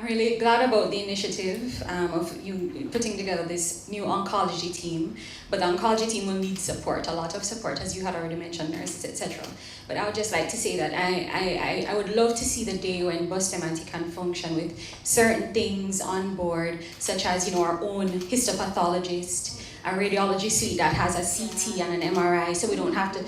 really glad about the initiative of you putting together this new oncology team, but the oncology team will need support, a lot of support, as you had already mentioned, nurses, etc. But I would just like to say that I would love to see the day when Bustamante can function with certain things on board, such as our own histopathologist, a radiology suite that has a CT and an MRI, so we don't have to,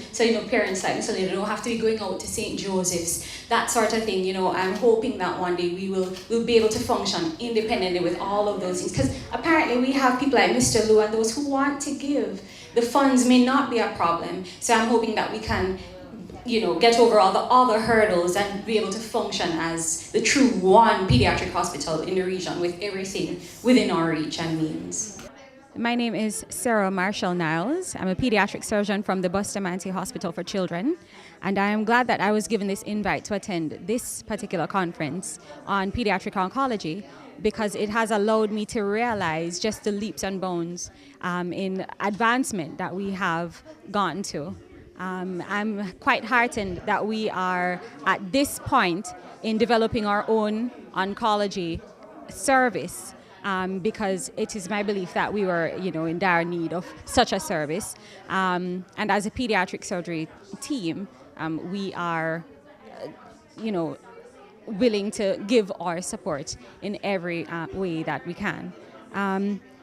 parents like me, so they don't have to be going out to St. Joseph's, that sort of thing. I'm hoping that one day we'll be able to function independently with all of those things, because apparently we have people like Mr. Lou and those who want to give. The funds may not be a problem, so I'm hoping that we can get over all the other hurdles and be able to function as the true one pediatric hospital in the region with everything within our reach and means. My name is Sarah Marshall-Niles. I'm a pediatric surgeon from the Bustamante Hospital for Children, and I am glad that I was given this invite to attend this particular conference on pediatric oncology, because it has allowed me to realize just the leaps and bounds in advancement that we have gotten to. I'm quite heartened that we are at this point in developing our own oncology service. Because it is my belief that we were, in dire need of such a service. And as a pediatric surgery team, we are, willing to give our support in every way that we can.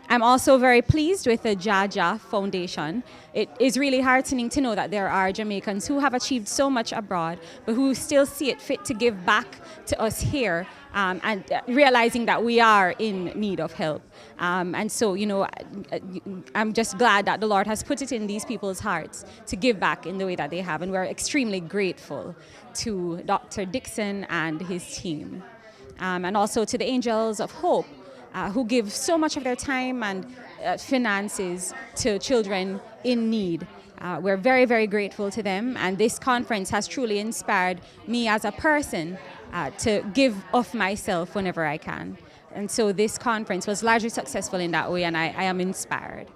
I'm also very pleased with the JAHJAH Foundation. It is really heartening to know that there are Jamaicans who have achieved so much abroad, but who still see it fit to give back to us here, and realizing that we are in need of help. And so, I'm just glad that the Lord has put it in these people's hearts to give back in the way that they have, and we're extremely grateful to Dr. Dixon and his team. And also to the Angels of Hope, who give so much of their time and finances to children in need. We're very, very grateful to them, and this conference has truly inspired me as a person to give of myself whenever I can. And so this conference was largely successful in that way, and I am inspired.